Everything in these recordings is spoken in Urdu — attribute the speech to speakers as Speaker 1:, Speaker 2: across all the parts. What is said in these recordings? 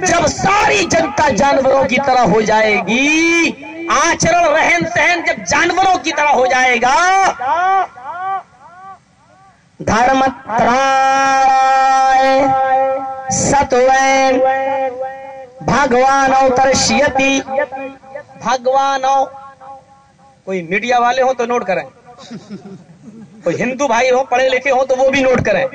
Speaker 1: جب ساری جنتا جانوروں کی طرح ہو جائے گی، آچرن رہن سہن جب جانوروں کی طرح ہو جائے گا، دھرم ترائے ستوین بھگوان اوترشیتی، بھگوان کوئی میڈیا والے ہو تو نوٹ کریں، کوئی ہندو بھائی ہو پڑھے لکھے ہو تو وہ بھی نوٹ کریں،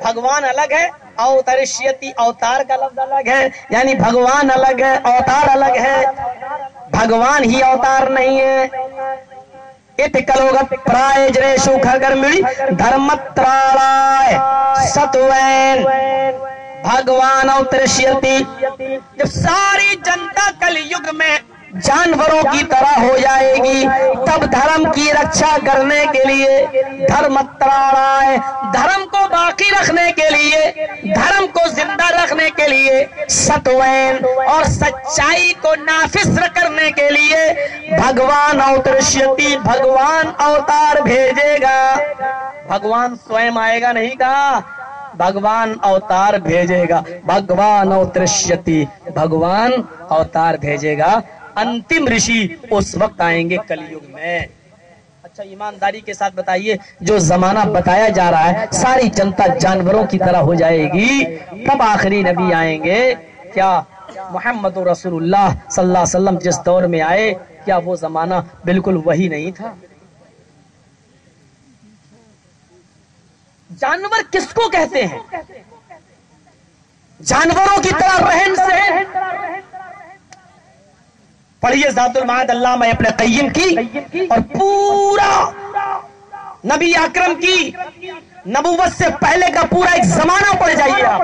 Speaker 1: بھگوان الگ ہے، اوترشیتی اوتار کا لفظ الگ ہے، یعنی بھگوان الگ ہے اوتار الگ ہے، بھگوان ہی اوتار نہیں ہے۔ اتکلوگت پرائے جریشو کھگر ملی دھرمترائے ستوین بھگوان اوترشیتی، جب ساری جنتا کل یگ میں جانوروں کی طرح ہو جائے گی، تب دھرم کی رکشا کرنے کے لیے دھرمترائے، دھرم کو باقی رکھنے کے لیے، دھرم کو زندہ رکھنے کے لیے، ستوین اور سچائی کو نافذ کرنے کے لیے بھگوان اوترشیتی، بھگوان اوتار بھیجے گا۔ بھگوان سوئم آئے گا نہیں کہا، بھگوان اوتار بھیجے گا، بھگوان اوترشیتی، بھگوان اوتار بھیجے گا۔ انتم رشی اس وقت آئیں گے کل یگ میں۔ اچھا ایمانداری کے ساتھ بتائیے، جو زمانہ بتایا جا رہا ہے ساری جنتا جانوروں کی طرح ہو جائے گی، تب آخری نبی آئیں گے، کیا محمد رسول اللہ صلی اللہ علیہ وسلم جس دور میں آئے کیا وہ زمانہ بالکل وہی نہیں تھا؟ جانور کس کو کہتے ہیں؟ جانوروں کی طرح رہن سہن، پڑھیے ذات المعاد علامہ ابن قیم کی، اور پورا نبی اکرم کی نبوت سے پہلے کا پورا ایک زمانہ پڑھ جائیے آپ۔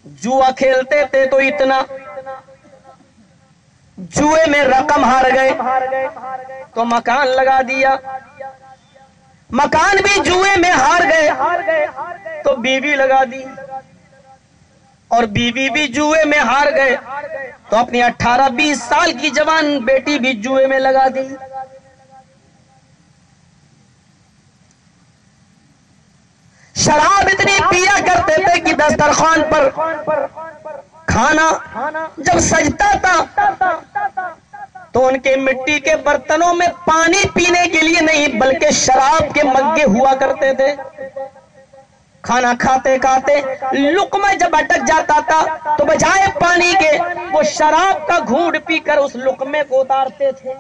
Speaker 1: جوا کھیلتے تھے تو اتنا، جوئے میں رقم ہار گئے تو مکان لگا دیا، مکان بھی جوئے میں ہار گئے تو بیوی لگا دی، اور بیوی بھی جوئے میں ہار گئے تو اپنی 18-20 سال کی جوان بیٹی بھی جوئے میں لگا دی۔ شراب اتنی پیا کرتے تھے کہ دسترخوان پر کھانا جب سجتا تھا تو ان کے مٹی کے برتنوں میں پانی پینے کے لیے نہیں بلکہ شراب کے مگے ہوا کرتے تھے۔ کھانا کھاتے کھاتے لقمہ جب اٹک جاتا تھا تو بجائے پانی کے وہ شراب کا گھونٹ پی کر اس لقمے کو اتارتے تھے۔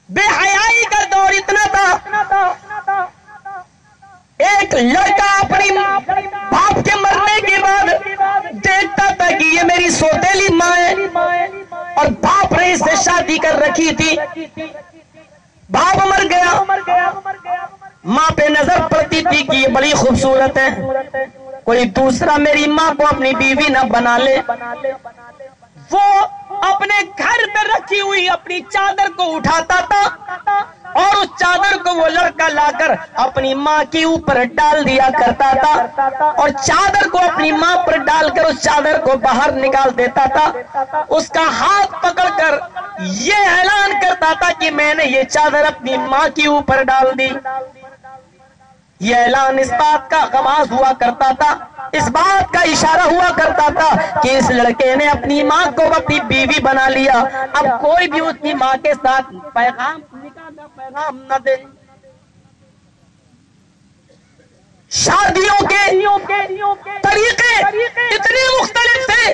Speaker 1: بے حیائی کا دور اتنا تھا، ایک لڑکا اپنی باپ کے مرنے کے بعد دیکھتا تھا کہ یہ میری سوتیلی ماں ہے، اور باپ نے اس سے شادی کر رکھی تھی، باپ مر گیا، ماں پہ نظر پڑتی تھی کہ یہ بڑی خوبصورت ہے، کوئی دوسرا میری ماں کو اپنی بیوی نہ بنا لے۔ وہ اپنے گھر پہ رکھی ہوئی اپنی چادر کو اٹھاتا تھا اور اس چادر کو وہ لڑکا لا کر اپنی ماں کے اوپر ڈال دیا کرتا تھا، اور چادر کو اپنی ماں پر ڈال کر اس چادر کو باہر نکال دیتا تھا۔ اس کا ہاتھ پکڑ کر یہ اعلان کرتا تھا کہ میں نے یہ چادر اپنی ماں کے اوپر ڈال دی۔ یہ اعلان اس بات کا آغاز ہوا کرتا تھا، اس بات کا اشارہ ہوا کرتا تھا کہ اس لڑکے نے اپنی ماں کو اپنی بیوی بنا لیا، اب کوئی بھی اس کی ماں کے ساتھ پیغام نکاح کا پیغام نہ دے۔ شادیوں کے طریقے اتنے مختلف تھے۔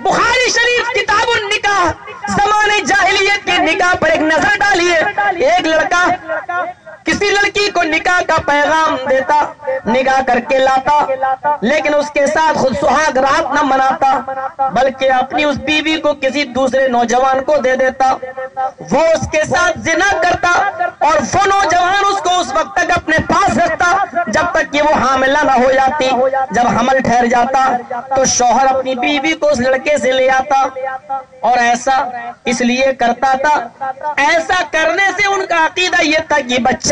Speaker 1: بخاری شریف کتاب النکاح، زمانے جاہلیت کے نکاح پر ایک نظر ڈالیے۔ ایک لڑکا کسی لڑکی کو نکاح کا پیغام دیتا، نکاح کر کے لاتا، لیکن اس کے ساتھ خود سہاگ رات نہ مناتا بلکہ اپنی اس بیوی کو کسی دوسرے نوجوان کو دے دیتا، وہ اس کے ساتھ زنا کرتا، اور وہ نوجوان اس کو اس وقت تک اپنے پاس رکھتا جب تک کہ وہ حاملہ نہ ہو جاتی۔ جب حمل ٹھہر جاتا تو شوہر اپنی بیوی کو اس لڑکے سے لے آتا، اور ایسا اس لیے کرتا تھا، ایسا کرنے سے ان کا عقیدہ یہ تھا کہ بچہ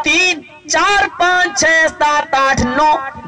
Speaker 1: 3, 4, 5, 6, 7, 8, 9,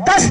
Speaker 1: 10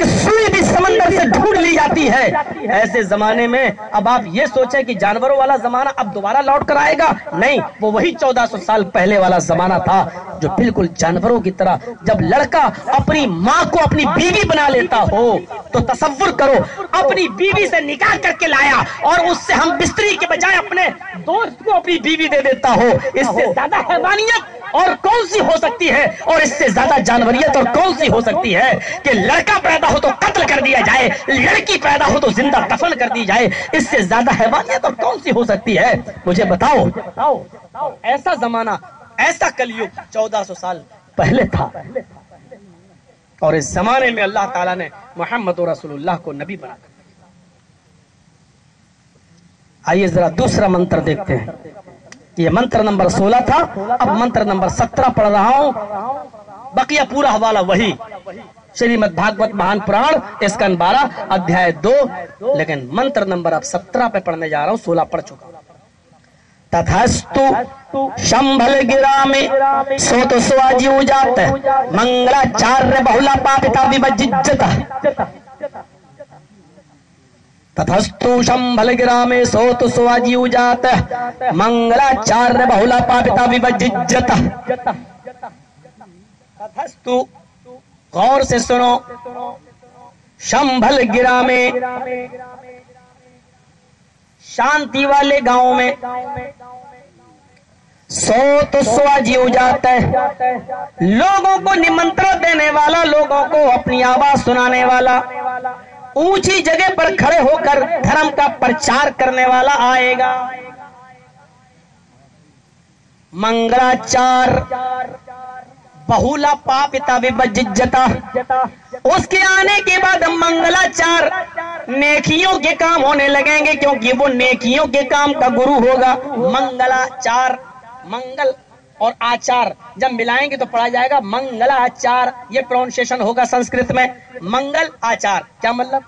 Speaker 1: ایک سوئی بھی سمندر سے ڈھونڈ لی جاتی ہے۔ ایسے زمانے میں اب آپ یہ سوچیں کہ جانوروں والا زمانہ اب دوبارہ لوٹ کر آئے گا؟ نہیں، وہ وہی 1400 سال پہلے والا زمانہ تھا جو بالکل جانوروں کی طرح۔ جب لڑکا اپنی ماں کو اپنی بیوی بنا لیتا ہو تو تصور کرو، اپنی بیوی سے نکاح کر کے لایا اور اس سے ہم بستری کے بجائے اپنے دوست کو اپنی بیوی دے دیتا ہو، اس سے زیادہ حیوانیت اور کون سی ہو سکتی ہے؟ اور اس سے زیادہ جانوریت اور کون سی ہو سکتی ہے کہ لڑکا پیدا ہو تو قتل کر دیا جائے، لڑکی پیدا ہو تو زندہ دفن کر دی جائے؟ اس سے زیادہ حیوانیت اور کون سی ہو سکتی ہے؟ مجھے بتاؤ۔ ایسا زمانہ، ایسا کلیوگ 1400 سال پہلے تھا، اور اس زمانے میں اللہ تعالیٰ نے محمد رسول اللہ کو نبی بنا کر۔ آئیے ذرا دوسرا منتر دیکھتے ہیں۔ یہ منتر نمبر 16 تھا، اب منتر نمبر 17 پڑھ رہا ہوں، بقیہ پورا حوالہ وہی شریمد بھاگوت مہان پران اسکن 12 ادھیائے 2، لیکن منتر نمبر اب 17 پہ پڑھنے جا رہا ہوں، 16 پڑھ چکا۔ تتھستو شمبھل گرا میں سوت سواجیو جات منگلاچاریہ بہلا پاپتا وبججتا۔ تتھستو شمبھل گرا میں سوت سواجیو جات منگلاچاریہ بہلا پاپتا وبججتا۔ تتھستو، غور سے سنو، شمبھل گرا میں، شانتی والے گاؤں میں، سوت سواجیو جاتا ہے، لوگوں کو نمنترن دینے والا، لوگوں کو اپنی آواز سنانے والا، اونچی جگہ پر کھڑے ہو کر دھرم کا پرچار کرنے والا آئے گا۔ منگلاچار بہولا پاپتا وبججتا، اس کے آنے کے بعد منگلاچار، نیکیوں کے کام ہونے لگیں گے، کیونکہ وہ نیکیوں کے کام کا گرو ہوگا۔ منگلاچار، منگل اور آچار جب ملائیں گے تو پڑھا جائے گا منگلاچار، یہ پروننسیشن ہوگا سنسکرت میں، منگل آچار، کیا مطلب؟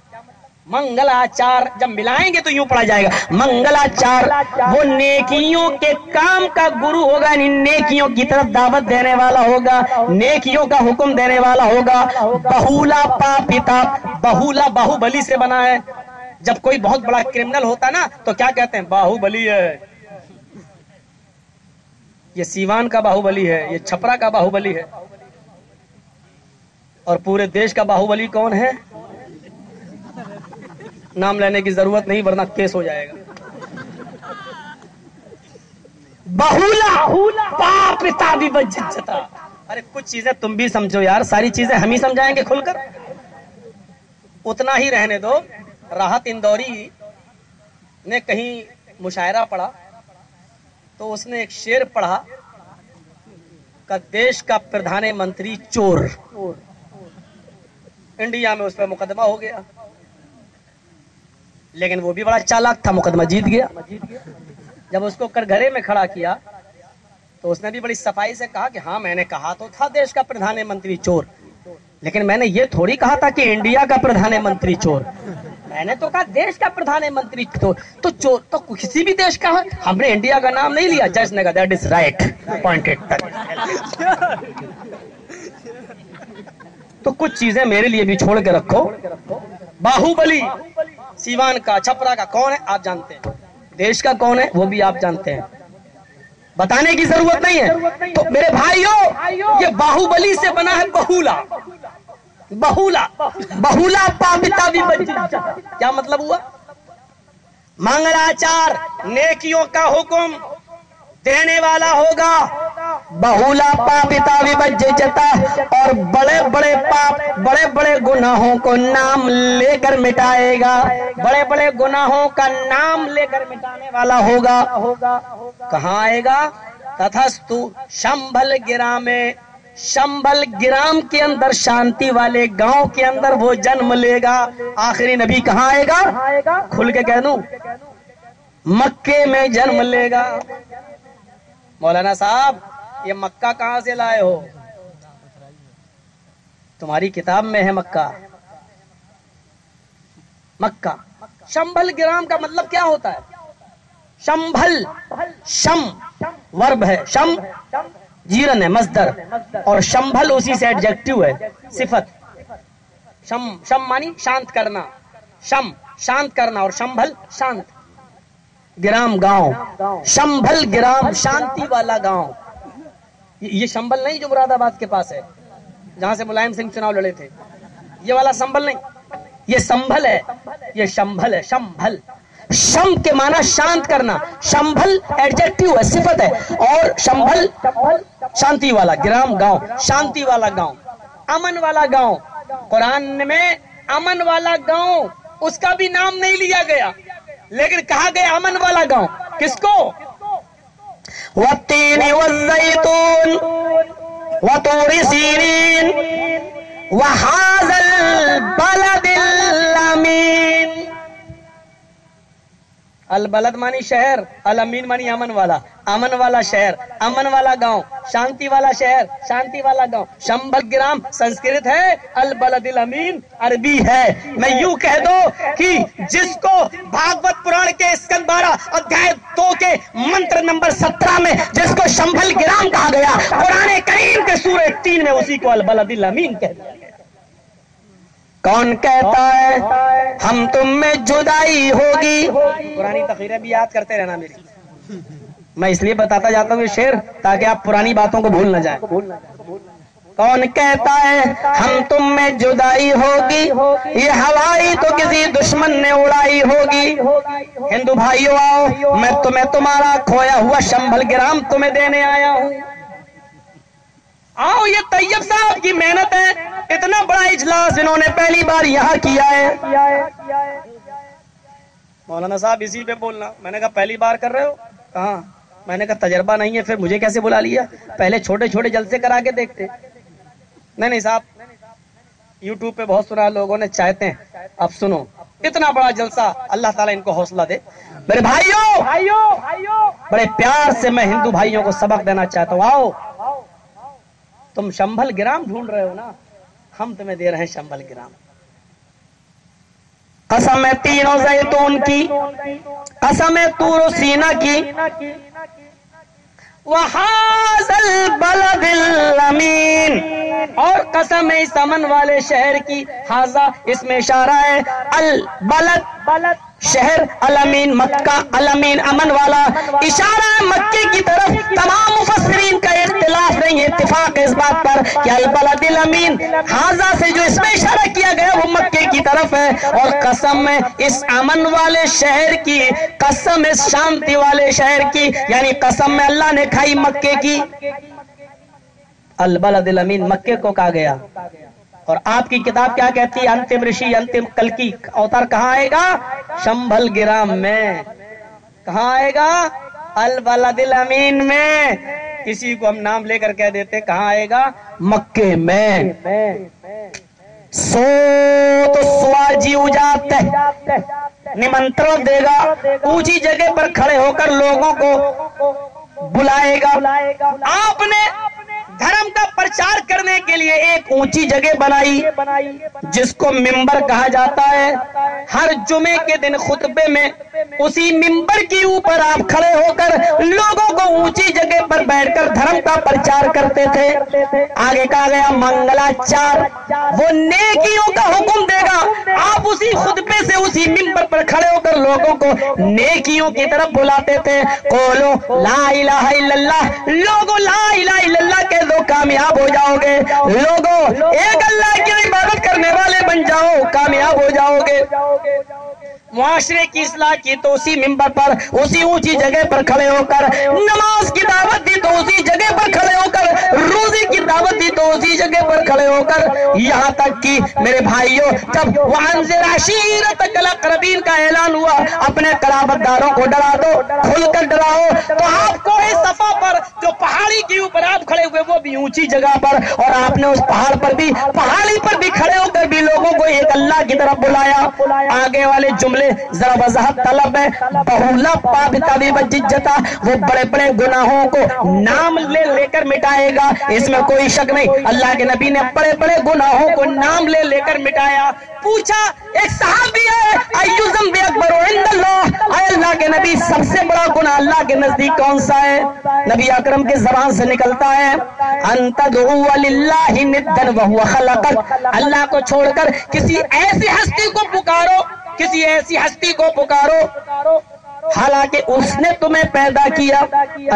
Speaker 1: منگلاچار جب ملائیں گے تو یوں پڑھا جائے گا منگلاچار، وہ نیکیوں کے کام کا گرو ہوگا، یعنی نیکیوں کی طرف دعوت دینے والا ہوگا، نیکیوں کا حکم دینے والا ہوگا۔ بہولا پاپتا، بہولا باہوبلی سے بنا ہے۔ جب کوئی بہت بڑا کرمنل ہوتا نا تو کیا کہتے ہیں؟ باہوبلی ہے، یہ سیوان کا باہوبلی ہے، یہ چھپرا کا باہوبلی ہے، اور پورے دیش کا باہوبلی کون ہے؟ نام لینے کی ضرورت نہیں ورنہ کیس ہو جائے گا۔ بہولا پاپتا وبججتا۔ ارے کچھ چیزیں تم بھی سمجھو یار، ساری چیزیں ہم ہی سمجھائیں گے کھل کر؟ اتنا ہی رہنے دو۔ راحت اندوری نے کہیں مشاعرہ پڑھا تو اس نے ایک شعر پڑھا کہ دیش کا پردھان منتری چور، انڈیا میں اس پہ مقدمہ ہو گیا، لیکن وہ بھی بڑا چالاک تھا، مقدمہ جیت گیا۔ جب اس کو کٹگھرے میں کھڑا کیا تو اس نے بھی بڑی صفائی سے کہا کہ ہاں میں نے کہا تو تھا دیش کا پردھان منتری چور، لیکن میں نے یہ تھوڑی کہا تھا کہ انڈیا کا پردھان منتری چور، میں نے تو کہا دیش کا پردھان منتری چور، تو چور تو کسی بھی دیش کا ہے، ہم نے انڈیا کا نام نہیں لیا۔ جج نے کہا دیٹ از رائٹ، پوائنٹڈ۔ تو کچھ چیزیں میرے لیے بھی چھوڑ کے رکھو۔ باہوبلی سیوان کا، چھپرا کا کون ہے آپ جانتے ہیں، دیش کا کون ہے وہ بھی آپ جانتے ہیں، بتانے کی ضرورت نہیں ہے۔ تو میرے بھائیوں، یہ باہوبلی سے بنا ہے بہولا، بہولا بہولا پاپتا وبججتا۔ کیا مطلب ہوا؟ منگلاچار، نیکیوں کا حکم دینے والا ہوگا، بہولا پاپتا وبججتا، اور بڑے بڑے پاپ، بڑے بڑے گناہوں کو نام لے کر مٹائے گا، بڑے بڑے گناہوں کا نام لے کر مٹانے والا ہوگا۔ کہاں آئے گا؟ تتھستو شمبھل گرام میں، شمبھل گرام کے اندر، شانتی والے گاؤں کے اندر وہ جنم لے گا۔ آخری نبی کہاں آئے گا؟ کھل کے کہہ دوں، مکے میں جنم لے گا۔ مولانا صاحب یہ مکہ کہاں سے لائے ہو؟ تمہاری کتاب میں ہے مکہ۔ مکہ، شمبھل گرام کا مطلب کیا ہوتا ہے؟ شمبھل، شم ورب ہے، شم جیرن ہے مصدر، اور شمبھل اسی سے ایڈجیکٹیو ہے، صفت۔ شم مانی شانت کرنا، شم شانت کرنا، اور شمبھل شانت گرام گاؤں، شمبھل گرام شانتی والا گاؤں. یہ شمبھل نہیں جو مراد آباد کے پاس ہے جہاں سے ملائم سنگھ چناؤ لڑے تھے، یہ والا سنبھل نہیں، یہ سنبھل ہے، یہ شمبھل ہے. شمبھل، شم کے معنی شانت کرنا، شمبھل ایڈجیکٹیو ہے، صفت ہے، اور شمبھل شانتی والا، گرام گاؤں شانتی والا گاؤں، امن والا گاؤں. قرآن میں امن والا گاؤں اس کا بھی نام نہیں لیا گیا، لیکن کہا گیا امن والا گاؤں. کس کو؟ والتین والزیتون وطور سینین وہذا البلد الامین. البلد مانی شہر، الامین مانی امن والا، امن والا شہر، امن والا گاؤں، شانتی والا شہر، شانتی والا گاؤں. شمبھل گرام سنسکرت ہے، البلد الامین عربی ہے. میں یوں کہہ دو کہ جس کو بھاگوت پران کے اسکند 12 ادھیائے 2 کے منتر نمبر 17 میں جس کو شمبھل گرام کہا گیا، قرآن کریم کے سورہ 3 میں اسی کو البلد الامین کہہ دیا گیا. کون کہتا ہے ہم تم میں جدائی ہوگی؟ پرانی تقریریں بھی یاد کرتے رہنا میری، میں اس لیے بتاتا جاتا ہوں یہ شعر تاکہ آپ پرانی باتوں کو بھول نہ جائیں. کون کہتا ہے ہم تم میں جدائی ہوگی؟ یہ ہوائی تو کسی دشمن نے اڑائی ہوگی. ہندو بھائیو آؤ، میں تمہیں تمہارا کھویا ہوا شمبھل گرام تمہیں دینے آیا ہوں. آؤ، یہ طیب صاحب کی محنت ہے، اتنا بڑا اجلاس انہوں نے پہلی بار یہاں کیا ہے. مولانا صاحب اسی پہ بولنا. میں نے کہا پہلی بار کر رہے ہو؟ کہاں؟ میں نے کہا تجربہ نہیں ہے، پھر مجھے کیسے بلا لیا؟ پہلے چھوٹے چھوٹے جلسے کرا کے دیکھتے. نہیں صاحب، یوٹیوب پہ بہت سنا لوگوں نے چاہتے ہیں، اب سنو اتنا بڑا جلسہ. اللہ تعالیٰ ان کو حوصلہ دے. میرے بھائیوں، بڑے پیار سے میں ہندو بھائیوں کو سبق دینا چاہتا ہوں. آؤ، تم شمبھل گرام ڈھونڈ رہے ہو نا، ہم تمہیں دے رہے ہیں شمبھل گرام. قسم ہے تین و زیتون کی، قسم ہے طور و سینا کی، وَهَذَا الْبَلَدِ الْأَمِينَ، اور قسم ہے اس امن والے شہر کی. ہاذا اس میں اشارہ ہے، البلد شہر، الامین مکہ، الامین امن والا، اشارہ ہے مکے کی طرف. تمام مفسرین کا اختلاف نہیں ہے، اتفاق ہے اس بات پر کہ البلد الامین ہاذا سے جو اس میں اشارہ کیا گیا وہ مکے کی طرف ہے. اور قسم ہے اس امن والے شہر کی، قسم اس شانتی والے شہر کی، یعنی قسم میں اللہ نے کھائی مکے کی. البلد الامین مکے کو کہا گیا. اور آپ کی کتاب کیا کہتی ہے؟ انتم رشی، انتم کلکی اوتار کہاں آئے گا؟ شمبھل گرام میں. کہاں آئے گا؟ البلد الامین میں. کسی کو ہم نام لے کر کہہ دیتے، کہاں آئے گا؟ مکے میں. سو تو سواجی اجات نمنترن دے گا، اونچی جگہ پر کھڑے ہو کر لوگوں کو بلائے گا. آپ نے دھرم کا پرچار کرنے کے لیے ایک اونچی جگہ بنائی جس کو ممبر کہا جاتا ہے. ہر جمعے کے دن خطبے میں اسی ممبر کے اوپر آپ کھڑے ہو کر لوگوں کو اونچی جگہ پر بیٹھ کر دھرم کا پرچار کرتے تھے. آگے کہا گیا منگلاچار، وہ نیکیوں کا حکم دے گا. آپ اسی خطبے سے اسی ممبر پر کھڑے ہو کر لوگوں کو نیکیوں کی طرف بلاتے تھے. قولو لا الہ الا اللہ، لوگوں لا الہ الا اللہ کے دو کامیاب ہو جاؤ گے. لوگوں ایک اللہ کی عبادت کرنے والے بن جاؤ، کامیاب ہو جاؤ گے. معاشرے کی اصلاح کی تو اسی ممبر پر اسی اونچی جگہ پر کھڑے ہو کر، نماز کی دعوت دی تو اسی جگہ پر کھڑے ہو کر، روزی کی دعوت دی تو اسی جگہ پر کھڑے ہو کر، یہاں تک کہ میرے بھائیوں جب وَأَنذِرْ عَشِيرَتَكَ الْأَقْرَبِينَ کا اعلان ہوا، اپنے قرابت داروں کو ڈرا دو، کھل کر ڈراؤ، تو آپ کو اس صفا پر جو پہاڑی کے اوپر آپ کھڑے ہوئے وہ بھی اونچی جگہ پر، اور آپ نے اس پہاڑ پر بھی، پہاڑی پر بھی کھڑے ہو کر بھی لوگوں کو ایک اللہ کی طرف بلایا. آگے والے جملے ذرا وضاحت طلب ہے. بہولا پابتا بھی بجتا، وہ بڑے بڑے گناہوں کو نام لے کر مٹائے گا. اس میں کوئی کوئی شک نہیں۔ اللہ کے نبی نے بڑے بڑے گناہوں کو نام لے لے کر مٹایا۔ پوچھا ایک صحابی ہے ایو ذنب اکبر عند اللہ، اے اللہ کے نبی سب سے بڑا گناہ اللہ کے نزدیک کون سا ہے؟ نبی اکرم کی زبان سے نکلتا ہے ان تدعو للہ ندا وہو خلقک، اللہ کو چھوڑ کر کسی ایسی ہستی کو پکارو، کسی ایسی ہستی کو پکارو حالانکہ اس نے تمہیں پیدا کیا،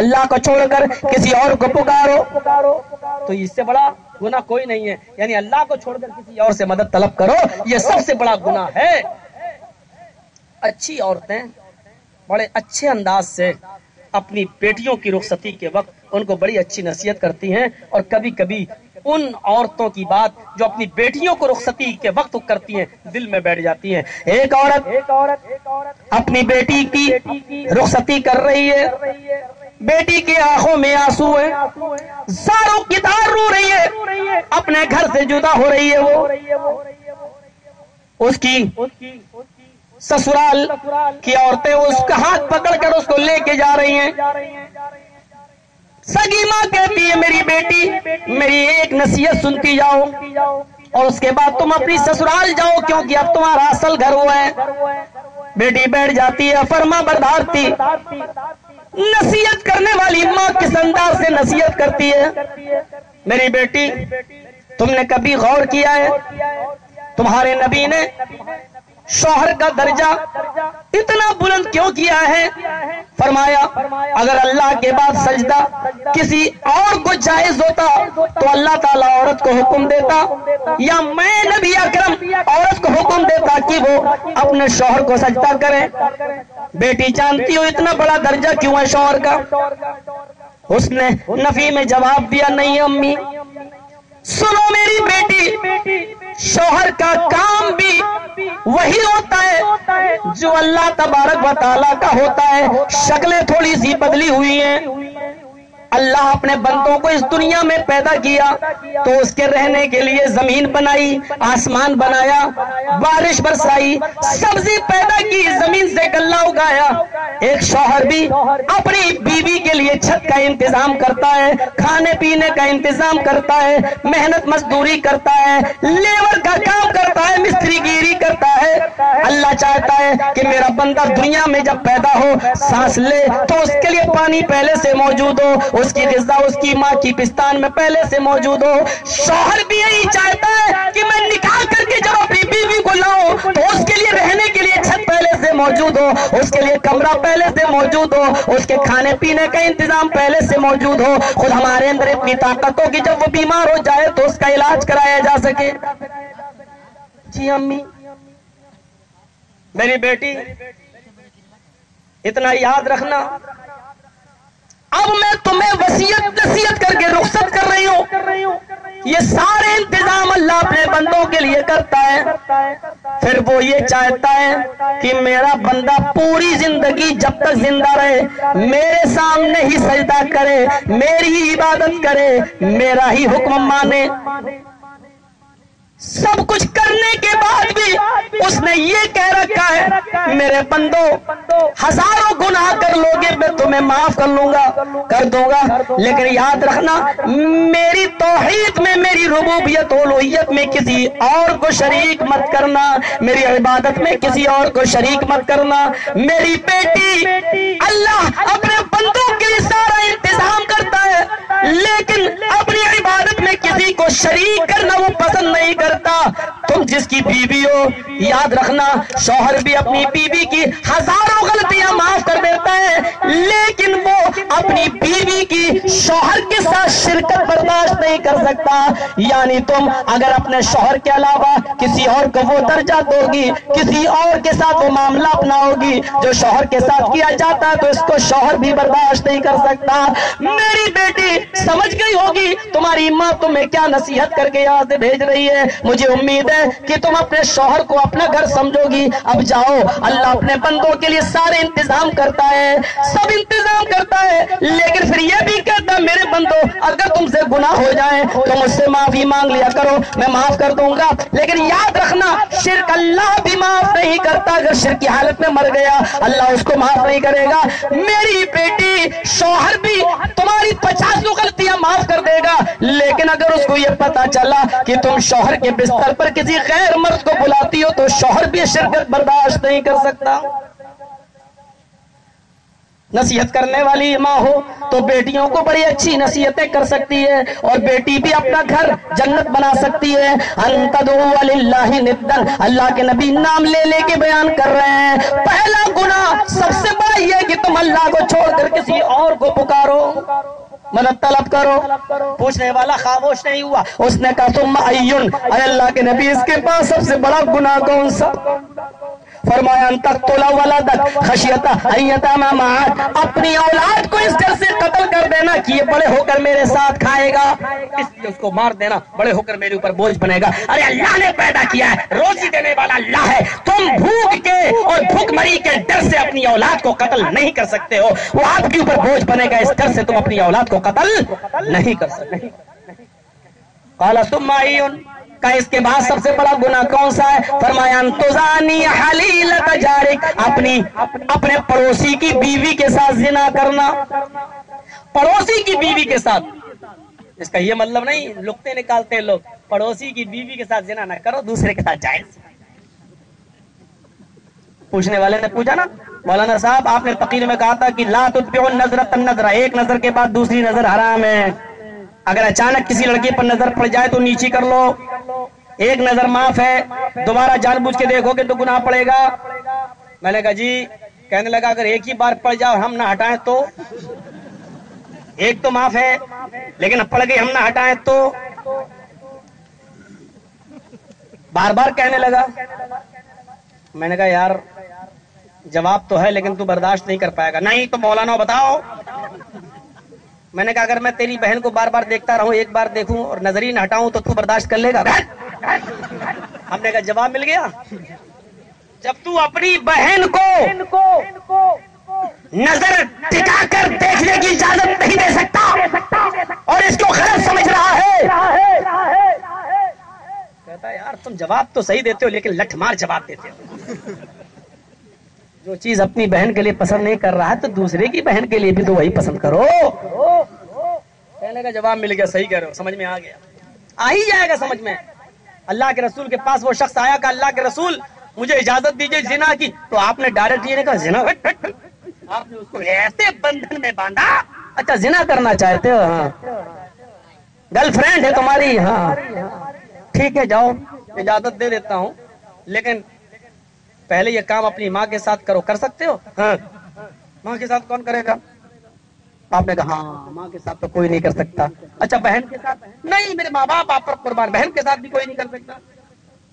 Speaker 1: اللہ کو چھوڑ کر کسی اور کو پکارو تو اس سے بڑا گناہ کوئی نہیں ہے۔ یعنی اللہ کو چھوڑ کر کسی اور سے مدد طلب کرو، یہ سب سے بڑا گناہ ہے۔ اچھی عورتیں بڑے اچھے انداز سے اپنی بیٹیوں کی رخصتی کے وقت ان کو بڑی اچھی نصیحت کرتی ہیں، اور کبھی کبھی ان عورتوں کی بات جو اپنی بیٹیوں کو رخصتی کے وقت کرتی ہیں دل میں بیٹھ جاتی ہیں۔ ایک عورت اپنی بیٹی کی رخصتی کر رہی ہے، بیٹی کی آنکھوں میں آنسو ہے، زاروں کی دار رو رہی ہے، اپنے گھر سے جدا ہو رہی ہے، وہ اس کی سسرال کی عورتیں اس کا ہاتھ پکڑ کر اس کو لے کے جا رہی ہیں۔ سگی ماں کہتی ہے میری بیٹی میری ایک نصیحت سنتی جاؤ اور اس کے بعد تم اپنی سسرال جاؤ، کیونکہ اب تمہارا اصل گھر ہوا ہے۔ بیٹی بیٹھ جاتی ہے، فرما بردار تھی، نصیحت کرنے والی ماں کس انداز سے نصیحت کرتی ہے؟ میری بیٹی تم نے کبھی غور کیا ہے تمہارے نبی نے شوہر کا درجہ اتنا بلند کیوں کیا ہے؟ فرمایا اگر اللہ کے بعد سجدہ کسی اور کو جائز ہوتا تو اللہ تعالیٰ عورت کو حکم دیتا، یا میں نبی اکرم عورت کو حکم دیتا کہ وہ اپنے شوہر کو سجدہ کرے۔ بیٹی جانتی ہو اتنا بڑا درجہ کیوں ہے شوہر کا؟ اس نے نفی میں جواب دیا نہیں امی، سنو میری بیٹی، شوہر کا کام بھی وہی ہوتا ہے جو اللہ تبارک و تعالیٰ کا ہوتا ہے، شکلیں تھوڑی سی بدلی ہوئی ہیں۔ اللہ اپنے بندوں کو اس دنیا میں پیدا کیا تو اس کے رہنے کے لیے زمین بنائی، آسمان بنایا، بارش برسائی، سبزی پیدا کی، زمین سے غلہ اگایا۔ ایک شوہر بھی اپنی بیوی کے لیے چھت کا انتظام کرتا ہے، کھانے پینے کا انتظام کرتا ہے، محنت مزدوری کرتا ہے، لیبر کا کام کرتا ہے، مستری گیری کرتا ہے۔ اللہ چاہتا ہے کہ میرا بندہ دنیا میں جب پیدا ہو سانس لے تو اس کے لیے پانی پہلے سے موجود ہو، اس کی غذا اس کی ماں کی پستان میں پہلے سے موجود ہو۔ شوہر بھی یہی چاہتا ہے کہ میں نکاح کر کے جب اپنی بیوی کو لاؤں تو اس کے لیے رہنے کے لیے چھت پہلے سے موجود ہو، اس کے لیے کمرہ پہلے سے موجود ہو، اس کے کھانے پینے کا انتظام پہلے سے موجود ہو۔ خود ہمارے اندر اتنی طاقت ہو کہ جب وہ بیمار ہو جائے تو اس کا علاج کرایا جا سکے۔ جی امی میری بیٹی اتنا یاد رکھنا، اب میں تمہیں وصیت نصیحت کر کے رخصت کر رہی ہوں، یہ سارے انتظام اللہ اپنے بندوں کے لیے کرتا ہے، پھر وہ یہ چاہتا ہے کہ میرا بندہ پوری زندگی جب تک زندہ رہے میرے سامنے ہی سجدہ کرے، میری ہی عبادت کرے، میرا ہی حکم مانے۔ سب کچھ کرنے کے بعد بھی اس نے یہ کہہ رکھا ہے میرے بندو ہزاروں گناہ کر لوگے میں تمہیں معاف کر لوں گا، کر دوں گا، لیکن یاد رکھنا میری توحید میں، میری ربوبیت اولوہیت میں کسی اور کو شریک مت کرنا، میری عبادت میں کسی اور کو شریک مت کرنا۔ میری بیٹی اللہ اپنے بندوں کے لیے سارا انتظام کرتا ہے لیکن اپنی عبادت میں کسی کو شریک کرنا وہ پسند نہیں کرتا۔ تم جس کی بیوی ہو یاد رکھنا شوہر بھی اپنی بیوی کی ہزاروں غلطیاں معاف کر دیتا ہے لیکن وہ اپنی بیوی کی شوہر کے ساتھ شرکت برداشت نہیں کر سکتا۔ یعنی تم اگر اپنے شوہر کے علاوہ کسی اور کو وہ درجہ دو گی، کسی اور کے ساتھ وہ معاملہ اپناؤ گی جو شوہر کے ساتھ کیا جاتا ہے تو اس کو شوہر بھی برداشت نہیں کر سکتا۔ میری بیٹی سمجھ گئی ہوگی تمہاری ماں تمہیں کیا نصیحت کر کے یہاں سے بھیج رہی ہے، مجھے امید ہے کہ تم اپنے شوہر کو اپنا گھر سمجھو گی۔ اب جاؤ، اللہ اپنے بندوں کے لیے سارے انتظام کرتا ہے، سب انتظام کرتا ہے لیکن پھر یہ بھی کہتا اللہ میرے بندو اگر تم سے گناہ ہو جائے تو مجھ سے معافی مانگ لیا کرو، میں معاف کر دوں گا، لیکن یاد رکھنا شرک اللہ بھی معاف نہیں کرتا، اگر شرک کی حالت میں مر گیا اللہ اس کو معاف نہیں کرے گا۔ میری بیٹی شوہر بھی تمہاری 50 غلطیاں معاف کر دے گا، لیکن اگر اس کو یہ پتا چلا کہ تم شوہر کے بستر پر کسی غیر مرد کو بلاتی ہو تو شوہر بھی شرکت برداشت نہیں کر سکتا۔ نصیحت کرنے والی ماں ہو تو بیٹیوں کو بڑی اچھی نصیحتیں کر سکتی ہے، اور بیٹی بھی اپنا گھر جنت بنا سکتی ہے۔ ان تدعوا للہ ندا، اللہ کے نبی نام لے لے کے بیان کر رہے ہیں، پہلا گناہ سب سے بڑا یہ کہ تم اللہ کو چھوڑ کر کسی اور کو پکارو، مدد طلب کرو۔ پوچھنے والا خاموش نہیں ہوا، اس نے کہا ثم ایون، اے اللہ کے نبی اس کے پاس سب سے بڑا گناہ کون سا؟ فرمایا ان تقتل ولدک خشیت ان یتیم معک، اپنی اولاد کو اس ڈر سے قتل کر دینا کہ یہ بڑے ہو کر میرے ساتھ کھائے گا، اس لیے اس کو مار دینا، بڑے ہو کر میرے اوپر بوجھ بنے گا۔ ارے اللہ نے پیدا کیا ہے، روزی دینے والا اللہ ہے، تم بھوک کے اور بھوک مری کے ڈر سے اپنی اولاد کو قتل نہیں کر سکتے ہو، وہ آپ کے اوپر بوجھ بنے گا، اس ڈر سے تم اپنی اولاد کو قتل نہیں کر سکتے۔ قال ثم ایون، کہ اس کے بعد سب سے بڑا گناہ کون سا ہے؟ فرمایا ان تزانی حلیلۃ جارک، اپنے پڑوسی کی بیوی کے ساتھ زنا کرنا، پڑوسی کی بیوی کے ساتھ۔ اس کا یہ مطلب نہیں لقطے نکالتے ہیں لوگ، پڑوسی کی بیوی کے ساتھ زنا نہ کرو، دوسرے کے ساتھ جائز۔ پوچھنے والے نے پوچھا نا مولانا صاحب آپ نے تقریر میں کہا تھا کہ لا تتبعوا النظرۃ النظرہ، ایک نظر کے بعد دوسری نظر حرام ہے، اگر اچانک کسی لڑکی پر نظر پڑ جائے تو نیچی کر لو، ایک نظر معاف ہے، دوبارہ جان بوجھ کے دیکھو گے تو گناہ پڑے گا۔ میں نے کہا جی، کہنے لگا اگر ایک ہی بار پڑ جاؤ ہم نہ ہٹائیں تو، ایک تو معاف ہے لیکن اب پڑ گئی ہم نہ ہٹائیں تو، بار بار کہنے لگا۔ میں نے کہا یار جواب تو ہے لیکن تو برداشت نہیں کر پائے گا۔ نہیں تو مولانا بتاؤ۔ میں نے کہا اگر میں تیری بہن کو بار بار دیکھتا رہوں، ایک بار دیکھوں اور نظر ہی نہ ہٹاؤں تو برداشت کر لے گا؟ ہم نے کہا جواب مل گیا، جب تو اپنی بہن کو نظر ٹکا کر دیکھنے کی اجازت نہیں دے سکتا اور اس کو غلط سمجھ رہا ہے، کہتا ہے یار تم جواب تو صحیح دیتے ہو لیکن لٹھ مار جواب دیتے ہو۔ جو چیز اپنی بہن کے لیے پسند نہیں کر رہا ہے تو دوسرے کی بہن کے لیے بھی تو وہی پسند کرو۔ کہنے کا جواب مل گیا، صحیح کہہ رہے ہو، سمجھ میں آ گیا، آ ہی جائے گا سمجھ میں۔ اللہ کے رسول کے پاس وہ شخص آیا کہ اللہ کے رسول مجھے اجازت دیجئے زنا کی، تو آپ نے ڈائریکٹ یہ نہیں کہا زنا، آپ نے اس کو ایسے بندھن میں باندھا۔ اچھا زنا کرنا چاہتے ہو؟ ہاں گرل فرینڈ ہے تمہاری؟ ہاں ٹھیک ہے جاؤ اجازت دے دیتا ہوں، لیکن پہلے یہ کام اپنی ماں کے ساتھ کرو، کر سکتے ہو؟ ہاں۔ ماں کے ساتھ کون کرے گا؟ آپ نے کہا ہاں ماں کے ساتھ تو کوئی نہیں کر سکتا۔ اچھا بہن کے ساتھ؟ نہیں میرے ماں باپ آپ پر قربان، بہن کے ساتھ بھی کوئی نہیں کر سکتا۔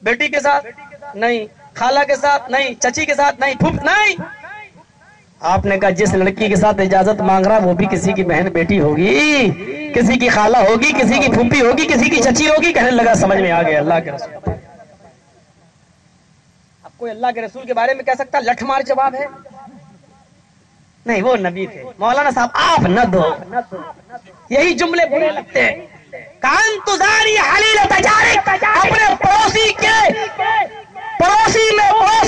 Speaker 1: بیٹی کے ساتھ؟ نہیں۔ خالہ کے ساتھ؟ نہیں۔ چچی کے ساتھ؟ نہیں۔ پھوپھ؟ نہیں۔ آپ نے کہا جس لڑکی کے ساتھ اجازت مانگ رہا وہ بھی کسی کی بہن بیٹی ہوگی، کسی کی خالہ ہوگی، کسی کی پھوپھی ہوگی، کسی کی چچی ہوگی۔ کہنے لگا سمجھ میں آ گیا اللہ کے رسول۔ اب کوئی اللہ کے رسول کے بارے میں کہہ سکتا لٹھ مار جواب ہے؟ نہیں وہ نبی تھے۔ مولانا صاحب آپ نہ دو، یہی جملے برے لگتے ہیں۔ کان تزاری حلیلۃ جارک، اپنے پڑوس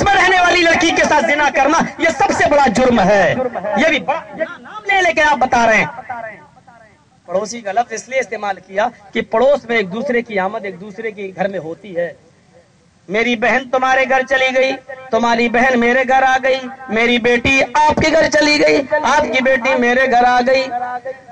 Speaker 1: میں رہنے والی لڑکی کے ساتھ زنا کرنا یہ سب سے بڑا جرم ہے۔ یہ بھی نام لے کے آپ بتا رہے ہیں۔ پڑوسی کا لفظ اس لیے استعمال کیا کہ پڑوس میں ایک دوسرے کی آمد ایک دوسرے کے گھر میں ہوتی ہے۔ میری بہن تمہارے گھر چلی گئی، تمہاری بہن میرے گھر آ گئی، میری بیٹی آپ کے گھر چلی گئی، آپ کی بیٹی میرے گھر آ گئی،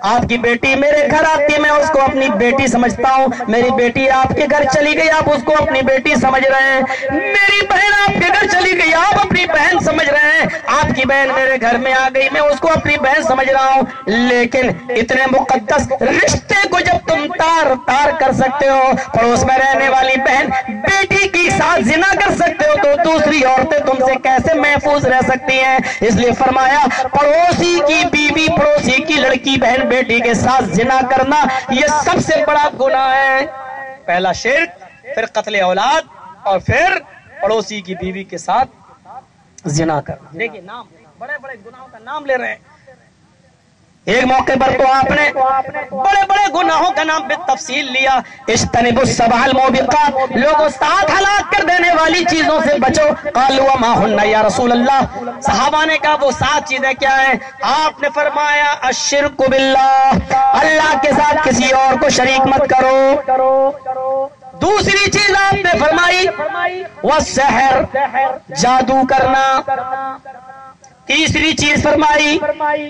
Speaker 1: آپ کی بیٹی میرے گھر آتی میں اس کو اپنی بیٹی سمجھتا ہوں، میری بیٹی آپ کے گھر چلی گئی آپ اس کو اپنی بیٹی سمجھ رہے ہیں، میری بہن آپ کے گھر چلی گئی آپ اپنی بہن سمجھ رہے ہیں، آپ کی بہن میرے گھر میں آ گئی میں اس کو اپنی بہن سمجھ رہا ہوں۔ لیکن اتنے مقدس رشتے کو جب تم تار تار کر سکتے ہو، پڑوس میں رہنے والی بہن بیٹی کی زنا کر سکتے ہو تو دوسری عورتیں تم سے کیسے محفوظ رہ سکتی ہیں؟ اس لیے فرمایا پڑوسی کی بیوی پڑوسی کی لڑکی بہن بیٹی کے ساتھ زنا کرنا یہ سب سے بڑا گناہ ہے۔ پہلا شرک، پھر قتل اولاد اور پھر پڑوسی کی بیوی کے ساتھ زنا کرنا۔ دیکھیے نام بڑے بڑے گناہوں کا نام لے رہے ہیں۔ ایک موقع پر تو آپ نے بڑے بڑے گناہوں کا نام پہ تفصیل لیا، اجتنبوا السبع الموبقات، لوگوں 7 ہلاک کر دینے والی چیزوں سے بچو۔ قالوا وما ہن یا رسول اللہ، صحابہ نے کہا وہ 7 چیزیں کیا ہیں؟ آپ نے فرمایا الشرک باللہ، اللہ کے ساتھ کسی اور کو شریک مت کرو۔ دوسری چیز آپ نے فرمائی والسحر، جادو کرنا۔ تیسری چیز فرمائی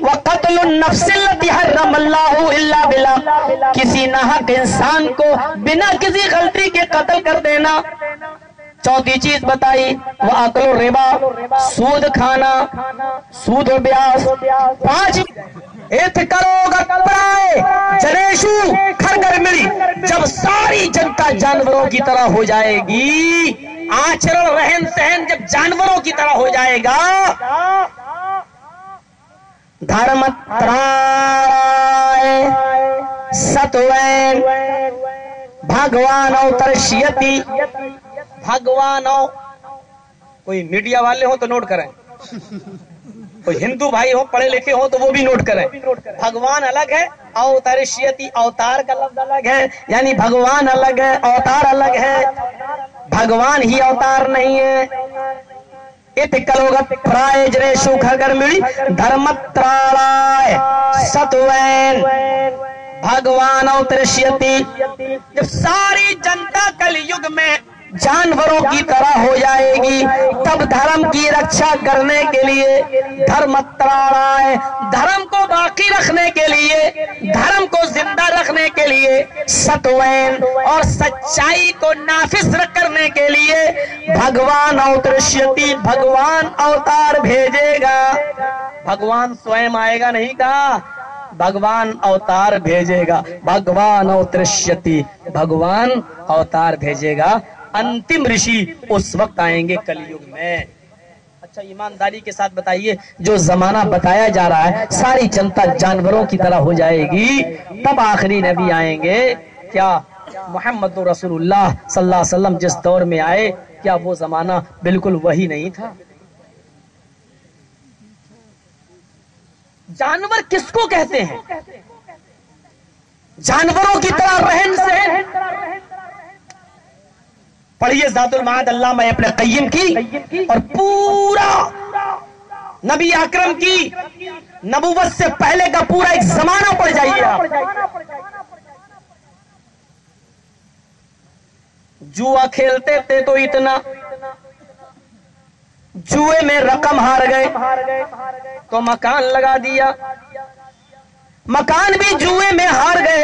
Speaker 1: وقتل النفس التي حرم اللہ الا بالحق، کسی ناحق انسان کو بنا کسی غلطی کے قتل کر دینا۔ چوتھی چیز بتائی وَأَكْلُ الرِّبَا، سود کھانا، سود و بیاض۔ 5 جنیشو کھرگر ملی، جب ساری جنتا جانوروں کی طرح ہو جائے گی، آچرن رہن سہن جب جانوروں کی طرح ہو جائے گا، دھرمترائے ستوین بھگوانو ترشیتی، بھگوانو، کوئی میڈیا والے ہو تو نوٹ کریں، کوئی ہندو بھائی ہو پڑھے لکھے ہو تو وہ بھی نوٹ کریں۔ بھگوان الگ ہے، اوترشیتی اوتار کا لفظ الگ ہے، یعنی بھگوان الگ ہے اوتار الگ ہے، بھگوان ہی اوتار نہیں ہے۔ پرائے جنیشو کھرگر ملی دھرمترائے ستوین بھگوان اوترشیتی، جب ساری جنتا کل یگ میں جانوروں کی طرح ہو جائے گی، تب دھرم کی رکشا کرنے کے لیے دھرمترائے، دھرم کو باقی رکھنے کے لیے، دھرم کو زندہ رکھنے کے لیے، ستوین اور سچائی کو نافذ کرنے کے لیے بھگوان اوترشیتی، بھگوان اوتار بھیجے گا۔ بھگوان سوئم آئے گا نہیں کہا، بھگوان اوتار بھیجے گا۔ بھگوان اوترشیتی، بھگوان اوتار بھیجے گا۔ انتم رشی اس وقت آئیں گے کل یگ میں۔ اچھا ایمانداری کے ساتھ بتائیے، جو زمانہ بتایا جا رہا ہے ساری جنتا جانوروں کی طرح ہو جائے گی، تب آخری نبی آئیں گے، کیا محمد رسول اللہ صلی اللہ علیہ وسلم جس دور میں آئے، کیا وہ زمانہ بالکل وہی نہیں تھا؟ جانور کس کو کہتے ہیں؟ جانوروں کی طرح رہن سہن۔ پڑھیے ذات المعاد علامہ ابن قیم کی، اور پورا نبی اکرم کی نبوت سے پہلے کا پورا ایک زمانہ پڑھ جائیے آپ۔ جوا کھیلتے تھے تو اتنا، جوئے میں رقم ہار گئے تو مکان لگا دیا، مکان بھی جوئے میں ہار گئے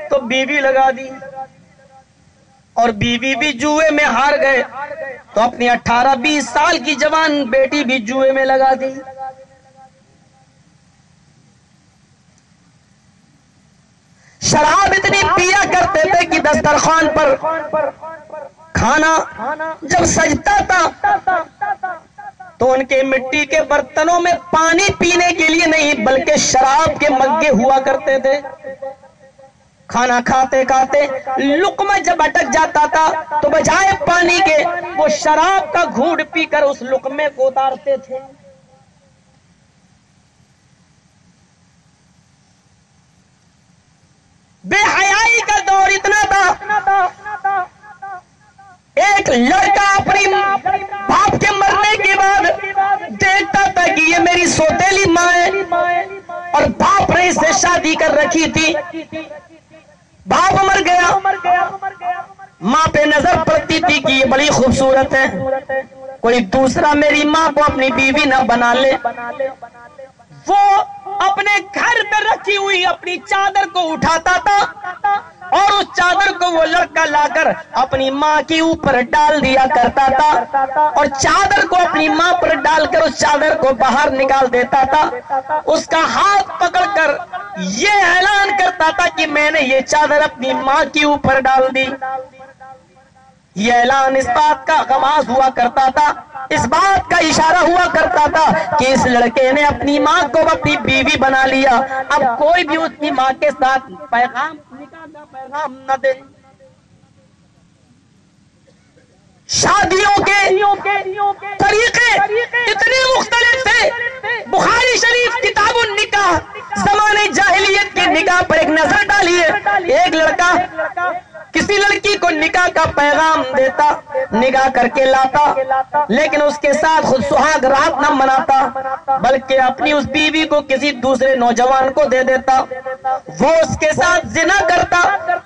Speaker 1: تو بیوی لگا دی، اور بیوی بھی جوئے میں ہار گئے تو اپنی 18-20 سال کی جوان بیٹی بھی جوئے میں لگا دی۔ شراب اتنی پیا کرتے تھے کہ دسترخوان پر کھانا جب سجتا تھا تو ان کے مٹی کے برتنوں میں پانی پینے کے لیے نہیں بلکہ شراب کے مگے ہوا کرتے تھے۔ کھانا کھاتے کھاتے لقمہ جب اٹک جاتا تھا تو بجائے پانی کے وہ شراب کا گھونٹ پی کر اس لقمے کو اتارتے تھے۔ بے حیائی کا دور اتنا تھا، ایک لڑکا اپنی باپ کے مرنے کے بعد دیکھتا تھا کہ یہ میری سوتیلی ماں ہے، اور باپ نے اس سے شادی کر رکھی تھی۔ باپ مر گیا، ماں پہ نظر پڑتی تھی کہ یہ بڑی خوبصورت ہے، کوئی دوسرا میری ماں کو اپنی بیوی نہ بنا لے۔ وہ اپنے گھر میں رکھی ہوئی اپنی چادر کو اٹھاتا تھا اور اس چادر کو وہ لڑکا لا کر اپنی ماں کے اوپر ڈال دیا کرتا تھا، اور چادر کو اپنی ماں پر ڈال کر اس چادر کو باہر نکال دیتا تھا۔ اس کا ہاتھ پکڑ کر یہ اعلان کرتا تھا کہ میں نے یہ چادر اپنی ماں کے اوپر ڈال دی۔ یہ اعلان اس بات کا غماز ہوا کرتا تھا، اس بات کا اشارہ ہوا کرتا تھا کہ اس لڑکے نے اپنی ماں کو اپنی بیوی بنا لیا، اب کوئی بھی اپنی ماں کے ساتھ پیغام نہ دے۔ شادیوں کے طریقے اتنے مختلف تھے، بخاری شریف کتاب اب ان نکاح زمانے جاہلیت کے نکاح پر ایک نظر ڈالیے. ایک لڑکا کسی لڑکی کو نکاح کا پیغام دیتا, نکاح کر کے لاتا, لیکن اس کے ساتھ خود سہاگ رات نہ مناتا بلکہ اپنی اس بیوی کو کسی دوسرے نوجوان کو دے دیتا. وہ اس کے ساتھ زنا کرتا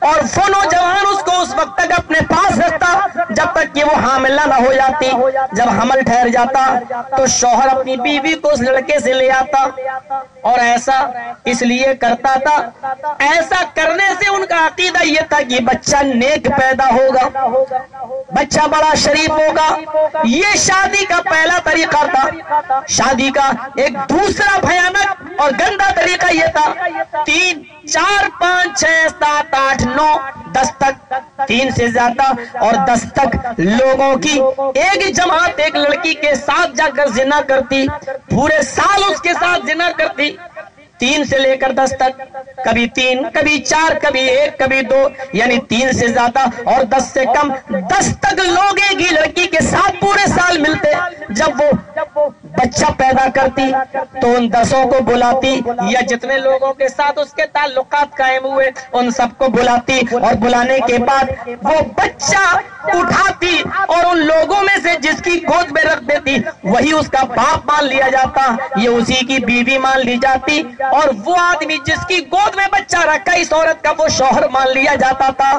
Speaker 1: اور وہ نوجوان اس کو اس وقت تک اپنے پاس رکھتا جب تک کہ وہ حاملہ نہ ہو جاتی. جب حمل ٹھہر جاتا تو شوہر اپنی بیوی کو اس لڑکے سے لے آتا, اور ایسا اس لیے کرتا تھا, ایسا کرنے سے ان کا عقیدہ یہ تھا کہ بچہ نیک پیدا ہوگا, بچہ بڑا شریف ہوگا. یہ شادی کا پہلا طریقہ تھا. شادی کا ایک دوسرا بھیانک اور گندا طریقہ یہ تھا, 3 4 5 6 7 8 9 10 تک, 3 سے زیادہ اور 10 تک لوگوں کی ایک جماعت ایک لڑکی کے ساتھ جا کر زنا کرتی, پورے سال اس کے ساتھ زنا کرتی. 3 سے لے کر 10 تک, کبھی 3 کبھی 4 کبھی 1 کبھی 2, یعنی 3 سے زیادہ اور 10 سے کم, 10 تک لوگ ایک ہی لڑکی کے ساتھ پورے سال ملتے. جب وہ بچہ پیدا کرتی تو ان 10 کو بلاتی, یا جتنے لوگوں کے ساتھ اس کے تعلقات قائم ہوئے ان سب کو بلاتی, اور بلانے کے بعد وہ بچہ اٹھاتی اور ان لوگوں میں سے جس کی گود میں رکھ دیتی وہی اس کا باپ مان لیا جاتا, یہ اسی کی بیوی مان لی جاتی, اور وہ آدمی جس کی گود میں بچہ رکھا اس عورت کا وہ شوہر مان لیا جاتا تھا.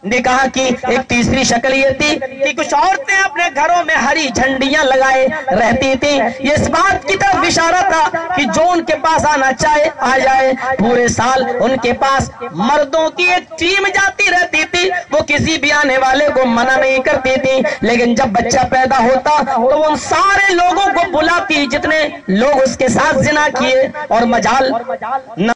Speaker 1: نکاح کی ایک تیسری شکل یہ تھی کہ کچھ عورتیں اپنے گھروں میں ہری جھنڈیاں لگائے رہتی تھیں. یہ اس بات کی طرف اشارہ تھا کہ جو ان کے پاس آنا چاہے آ جائے. پورے سال ان کے پاس مردوں کی ایک ٹیم جاتی رہتی تھی, وہ کسی بھی آنے والے کو منع نہیں کرتی تھی. لیکن جب بچہ پیدا ہوتا تو ان سارے لوگوں کو بلاتی جتنے لوگ اس کے ساتھ زنا کیے, اور مجال نہ